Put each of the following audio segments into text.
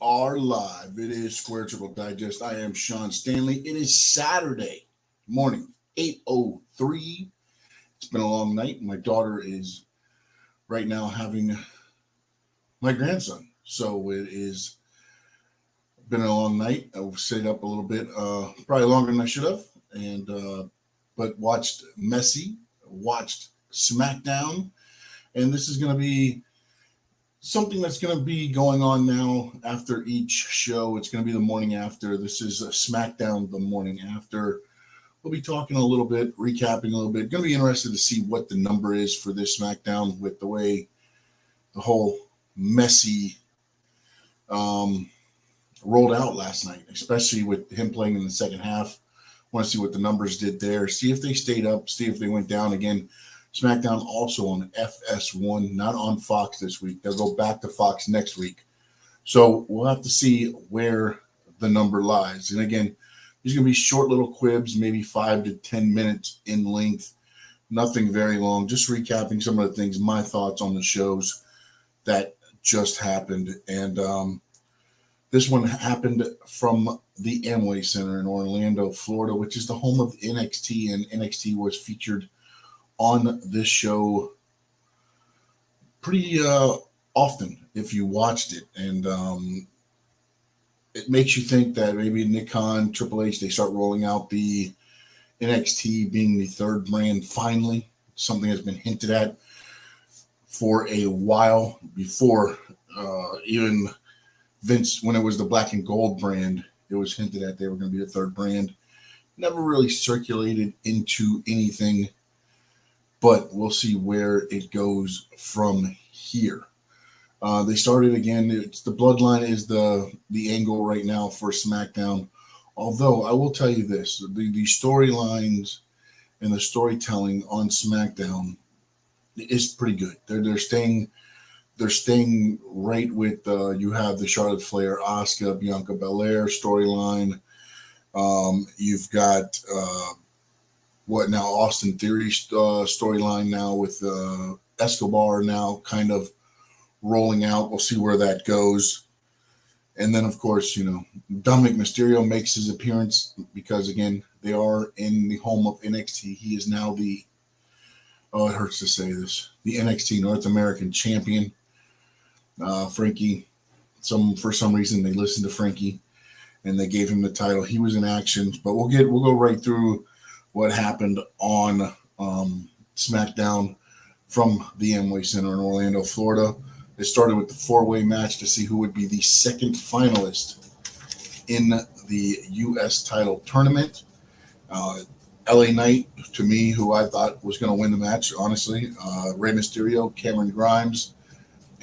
are live. It is Square Triple Digest. I am Sean Stanley. It is Saturday morning, 8:03. It's been a long night. My daughter is right now having my grandson. So it is been a long night. I stayed up a little bit, probably longer than I should have, but watched watched SmackDown, and this is going to be something that's going to be going on now after each show. It's going to be the morning after. This is SmackDown the morning after. We'll be talking a little bit, recapping a little bit. Going to be interested to see what the number is for this SmackDown with the way the whole messy rolled out last night, especially with him playing in the second half. Want to see what the numbers did there, see if they stayed up, see if they went down again. SmackDown also on FS1, not on Fox this week. They'll go back to Fox next week. So we'll have to see where the number lies. And again, these are going to be short little quibs, maybe 5 to 10 minutes in length. Nothing very long. Just recapping some of the things, my thoughts on the shows that just happened. And this one happened from the Amway Center in Orlando, Florida, which is the home of NXT. And NXT was featured on this show pretty often if you watched it. And it makes you think that maybe Nick Khan, Triple H, they start rolling out the NXT being the third brand finally. Something has been hinted at for a while before even Vince, when it was the black and gold brand, it was hinted at they were going to be the third brand. Never really circulated into anything, but we'll see where it goes from here. They started again. It's the bloodline is the angle right now for SmackDown. Although I will tell you this, the storylines and the storytelling on SmackDown is pretty good. They're staying right with you have the Charlotte Flair, Asuka, Bianca Belair storyline. You've got Austin Theory storyline now with Escobar now kind of rolling out. We'll see where that goes. And then, of course, Dominic Mysterio makes his appearance because, again, they are in the home of NXT. He is now it hurts to say this, the NXT North American champion. Frankie, for some reason, they listened to Frankie and they gave him the title. He was in action, but we'll go right through what happened on SmackDown from the Amway Center in Orlando, Florida. It started with the four-way match to see who would be the second finalist in the U.S. title tournament. LA Knight, to me, who I thought was going to win the match, honestly. Rey Mysterio, Cameron Grimes,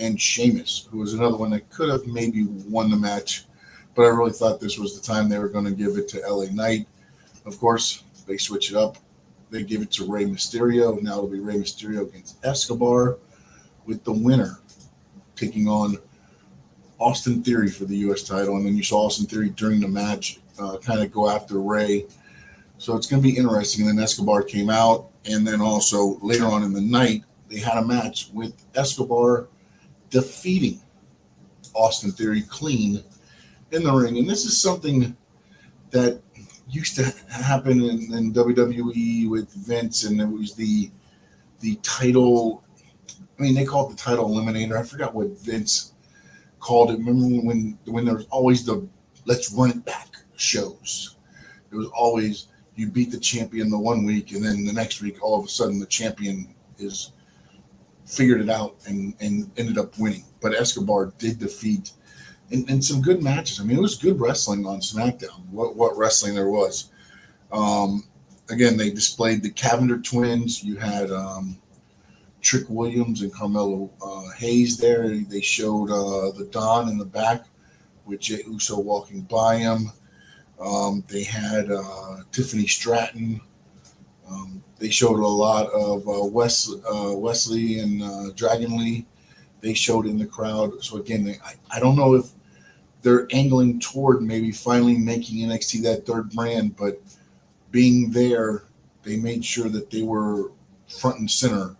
and Sheamus, who was another one that could have maybe won the match, but I really thought this was the time they were going to give it to LA Knight. Of course, they switch it up. They give it to Rey Mysterio. Now it'll be Rey Mysterio against Escobar, with the winner taking on Austin Theory for the U.S. title. And then you saw Austin Theory during the match kind of go after Rey. So it's going to be interesting. And then Escobar came out. And then also later on in the night, they had a match with Escobar defeating Austin Theory clean in the ring. And this is something that used to happen in WWE with Vince, and it was the title. I mean, they call it the title eliminator. I forgot what Vince called it. Remember when there was always the let's run it back shows? It was always you beat the champion the one week, and then the next week, all of a sudden, the champion is figured it out and ended up winning. But Escobar did defeat in some good matches. I mean, it was good wrestling on SmackDown. What wrestling there was. Again, they displayed the Cavender twins. You had Trick Williams and Carmelo Hayes there. They showed the Don in the back with Jey Uso walking by him. They had Tiffany Stratton. They showed a lot of Wesley and Dragon Lee. They showed in the crowd. So again, I don't know if they're angling toward maybe finally making NXT that third brand, but being there, they made sure that they were front and center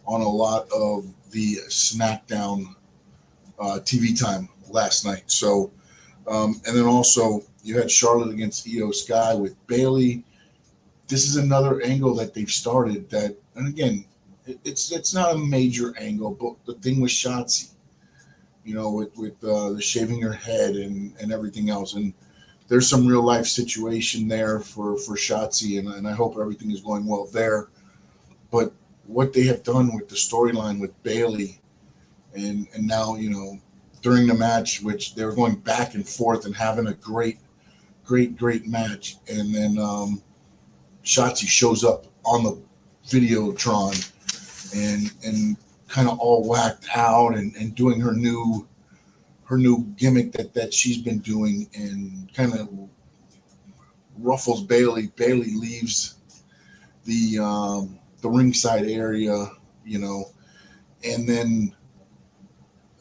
on a lot of the SmackDown TV time last night. So, and then also you had Charlotte against Io Sky with Bayley. This is another angle that they've started that, and again, it's not a major angle, but the thing with Shotzi, with the shaving her head and everything else, and there's some real life situation there for Shotzi, and I hope everything is going well there. But what they have done with the storyline with Bayley, and now during the match, which they were going back and forth and having a great match, and then Shotzi shows up on the Videotron and kind of all whacked out and doing her new gimmick that she's been doing, and kind of ruffles Bayley. Bayley leaves the ringside area, and then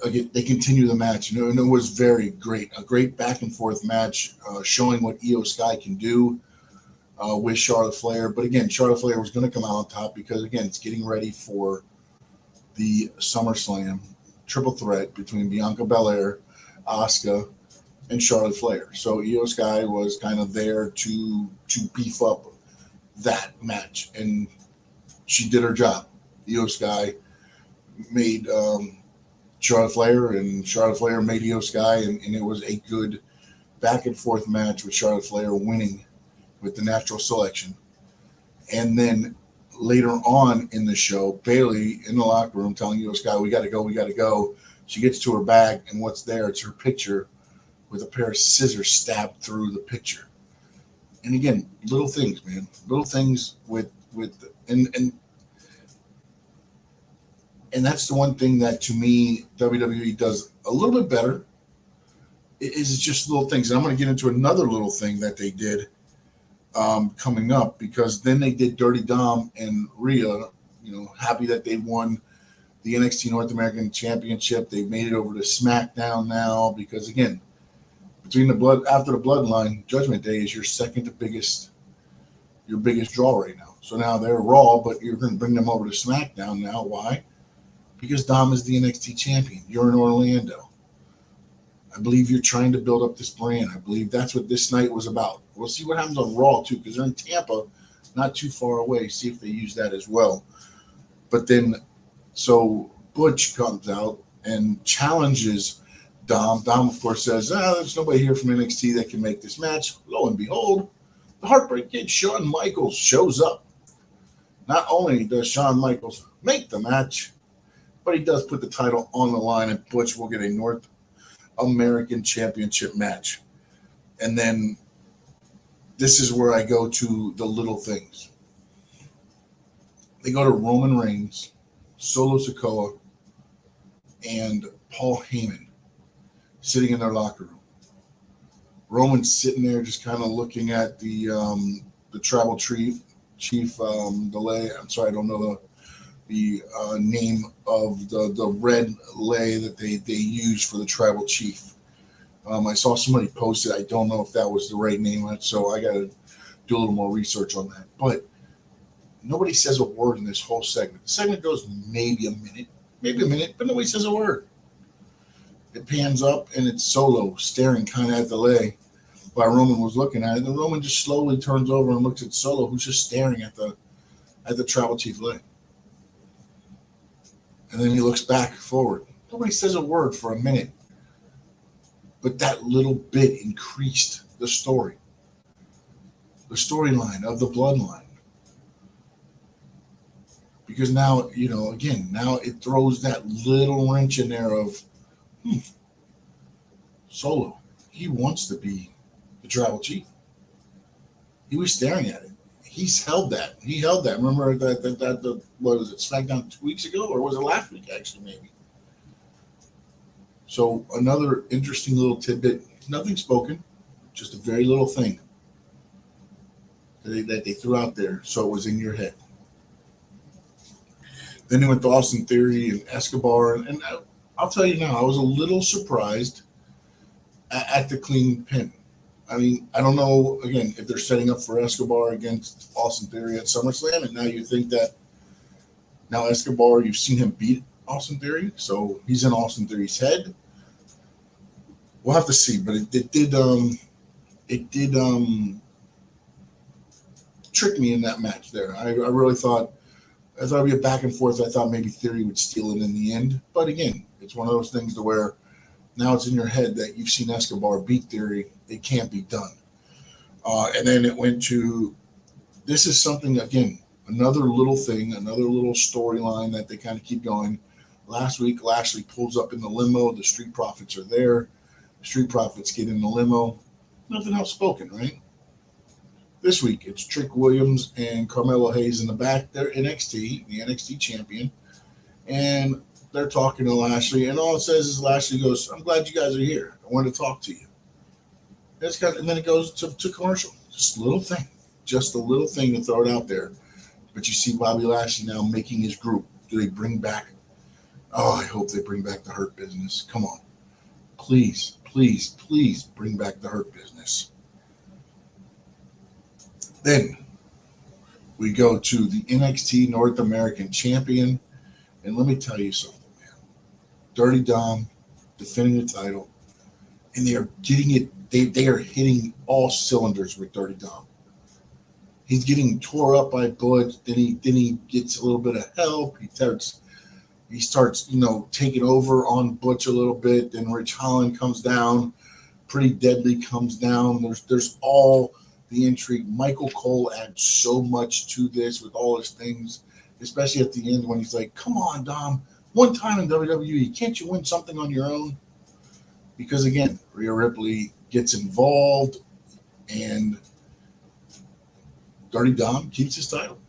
again they continue the match. And it was very great, a great back and forth match, showing what Io Sky can do with Charlotte Flair. But again, Charlotte Flair was going to come out on top because again it's getting ready for the SummerSlam triple threat between Bianca Belair, Asuka, and Charlotte Flair. So Io Sky was kind of there to beef up that match, and she did her job. Io Sky made Charlotte Flair, and Charlotte Flair made Io Sky, and it was a good back and forth match with Charlotte Flair winning with the natural selection. And then later on in the show, Bayley in the locker room telling Io Sky, we got to go. She gets to her bag, and what's there? It's her picture with a pair of scissors stabbed through the picture. And again, little things, man. Little things with and that's the one thing that to me WWE does a little bit better. Is just little things. And I'm going to get into another little thing that they did coming up, because then they did Dirty Dom and Rhea, happy that they won the NXT North American Championship. They made it over to SmackDown now because again, after the Bloodline, Judgment Day is your biggest draw right now. So now they're Raw, but you're going to bring them over to SmackDown now. Why? Because Dom is the NXT champion. You're in Orlando. I believe you're trying to build up this brand. I believe that's what this night was about. We'll see what happens on Raw too, because they're in Tampa, not too far away. See if they use that as well. But then, so Butch comes out and challenges Dom. Dom, of course, says, there's nobody here from NXT that can make this match. Lo and behold, the Heartbreak Kid, Shawn Michaels, shows up. Not only does Shawn Michaels make the match, but he does put the title on the line, and Butch will get a North American Championship match. And then this is where I go to the little things. They go to Roman Reigns, Solo Sikoa, and Paul Heyman sitting in their locker room. Roman's sitting there just kind of looking at the tribal chief, delay. I'm sorry, I don't know the name of the red lei that they use for the tribal chief. I saw somebody post it. I don't know if that was the right name, so I got to do a little more research on that. But nobody says a word in this whole segment. The segment goes maybe a minute, but nobody says a word. It pans up, and it's Solo staring kind of at the lei while Roman was looking at it. And Roman just slowly turns over and looks at Solo, who's just staring at the tribal chief lei. And then he looks back forward. Nobody says a word for a minute. But that little bit increased the storyline of the bloodline. Because now, now it throws that little wrench in there of, Solo, he wants to be the tribal chief. He was staring at it. He's held that. He held that. Remember that what was it, SmackDown 2 weeks ago? Or was it last week, actually, maybe? So another interesting little tidbit, nothing spoken, just a very little thing that they threw out there so it was in your head. Then they went to Austin Theory and Escobar, and I'll tell you now, I was a little surprised at the clean pin. I mean, I don't know, again, if they're setting up for Escobar against Austin Theory at SummerSlam, and now you think that now Escobar, you've seen him beat Austin Theory, so he's in Austin Theory's head. we'll have to see. But it did trick me in that match there. I really thought it'd be a back and forth. I thought maybe Theory would steal it in the end. But again, it's one of those things to where now it's in your head that you've seen Escobar beat Theory. It can't be done. And then it went to this is something, again, another little thing, another little storyline that they kind of keep going. Last week, Lashley pulls up in the limo. The Street Profits are there. Street Profits get in the limo. Nothing else spoken, right? This week, it's Trick Williams and Carmelo Hayes in the back. They're NXT, the NXT champion. And they're talking to Lashley. And all it says is Lashley goes, I'm glad you guys are here. I wanted to talk to you. And then it goes to commercial. Just a little thing. Just a little thing to throw it out there. But you see Bobby Lashley now making his group. Do they bring back? Oh, I hope they bring back the Hurt Business. Come on. Please, please, please bring back the Hurt Business. Then we go to the NXT North American Champion. And let me tell you something, man. Dirty Dom defending the title. And they are getting it. They are hitting all cylinders with Dirty Dom. He's getting tore up by Butch. Then he gets a little bit of help. He starts taking over on Butch a little bit. Then Rich Holland comes down. Pretty Deadly comes down. There's all the intrigue. Michael Cole adds so much to this with all his things, especially at the end when he's like, "Come on, Dom, one time in WWE, can't you win something on your own?" Because again, Rhea Ripley gets involved, and Dirty Dom keeps his title.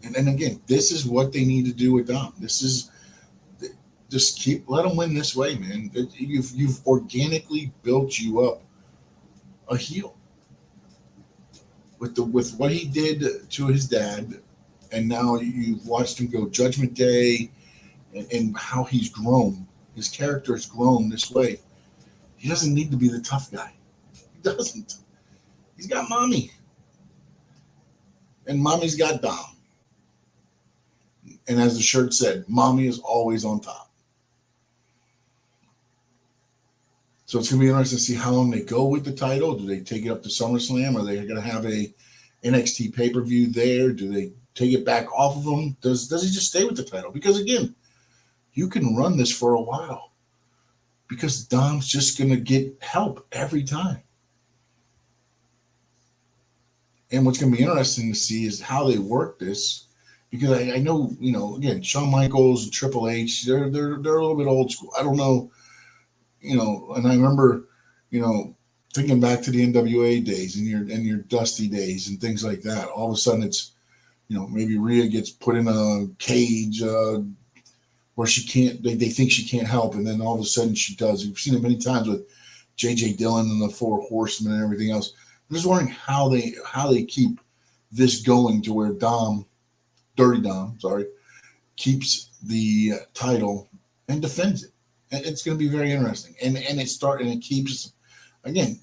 And again, this is what they need to do with Dom. This is just let him win this way, man. You've organically built you up a heel with what he did to his dad, and now you've watched him go Judgment Day, and how he's grown. His character has grown this way. He doesn't need to be the tough guy. He doesn't. He's got mommy. And mommy's got Dom. And as the shirt said, mommy is always on top. So it's going to be interesting to see how long they go with the title. Do they take it up to SummerSlam? Are they going to have a NXT pay-per-view there? Do they take it back off of him? Does he just stay with the title? Because, again, you can run this for a while. Because Dom's just going to get help every time. And what's going to be interesting to see is how they work this, because I know, again, Shawn Michaels and Triple H, they're a little bit old school. I don't know, and I remember, thinking back to the NWA days and your Dusty days and things like that. All of a sudden, it's, maybe Rhea gets put in a cage where she can't. They think she can't help, and then all of a sudden she does. We've seen it many times with J.J. Dillon and the Four Horsemen and everything else. I'm just wondering how they keep this going to where Dirty Dom, keeps the title and defends it. And it's going to be very interesting. And it keeps, again,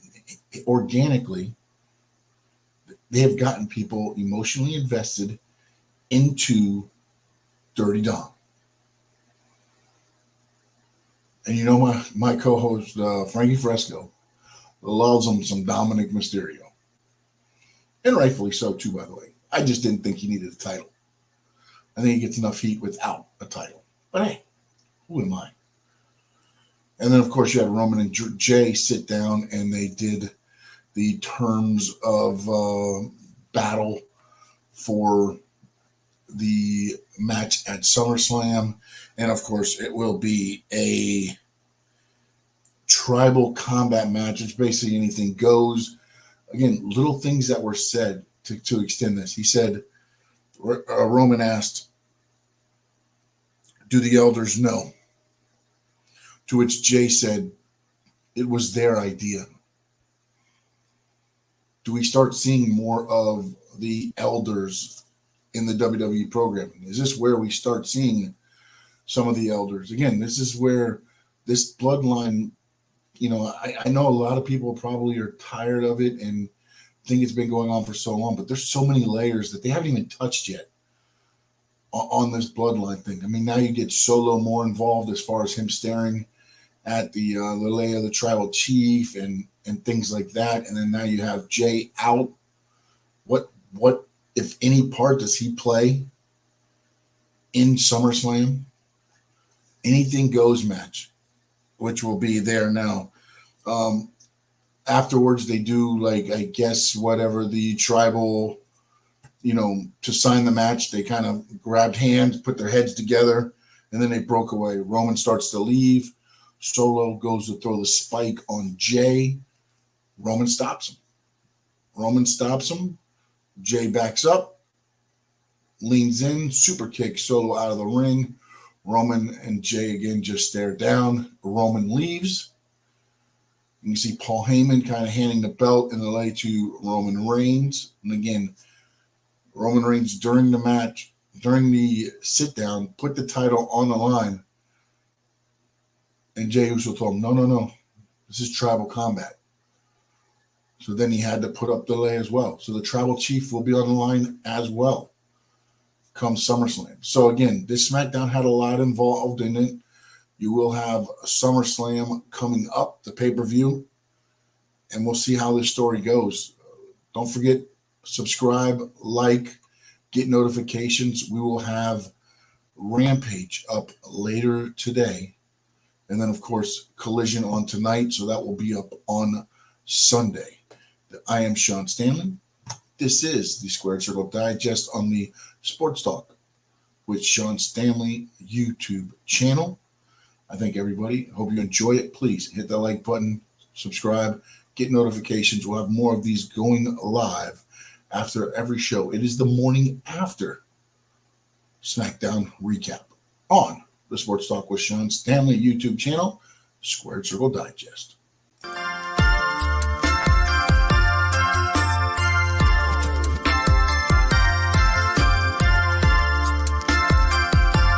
organically, they have gotten people emotionally invested into Dirty Dom. And my co-host, Frankie Fresco, loves him some Dominic Mysterio. And rightfully so, too, by the way. I just didn't think he needed a title. I think he gets enough heat without a title. But hey, who am I? And then, of course, you have Roman and Jay sit down, and they did the terms of battle for the match at SummerSlam. And, of course, it will be a tribal combat match. It's basically anything goes. Again, little things that were said to extend this. He said, Roman asked, do the elders know? To which Jay said, it was their idea. Do we start seeing more of the elders in the WWE programming? Is this where we start seeing some of the elders? Again, this is where this bloodline, I know a lot of people probably are tired of it and think it's been going on for so long, but there's so many layers that they haven't even touched yet on this bloodline thing. I mean, now you get Solo more involved as far as him staring at the Lele of the Tribal Chief and things like that. And then now you have Jay out. What if any part does he play in SummerSlam? Anything goes match, which will be there now. Afterwards, they do, like, I guess, whatever the tribal, to sign the match. They kind of grabbed hands, put their heads together, and then they broke away. Roman starts to leave. Solo goes to throw the spike on Jay. Roman stops him. Jay backs up, leans in, super kick Solo out of the ring. Roman and Jay again just stare down. Roman leaves. And you see Paul Heyman kind of handing the belt in the light to Roman Reigns. And again, Roman Reigns during the match, during the sit down, put the title on the line. And Jey Uso told him, no. This is tribal combat. So then he had to put up delay as well. So the tribal chief will be on the line as well come SummerSlam. So again, this SmackDown had a lot involved in it. You will have a SummerSlam coming up, the pay-per-view, and we'll see how this story goes. Don't forget, subscribe, like, get notifications. We will have Rampage up later today. And then, of course, Collision on tonight, so that will be up on Sunday. I am Sean Stanley. This is the Squared Circle Digest on the Sports Talk with Sean Stanley YouTube channel. I thank everybody. Hope you enjoy it. Please hit the like button, subscribe, get notifications. We'll have more of these going live after every show. It is the morning after SmackDown recap on the Sports Talk with Sean Stanley YouTube channel, Squared Circle Digest.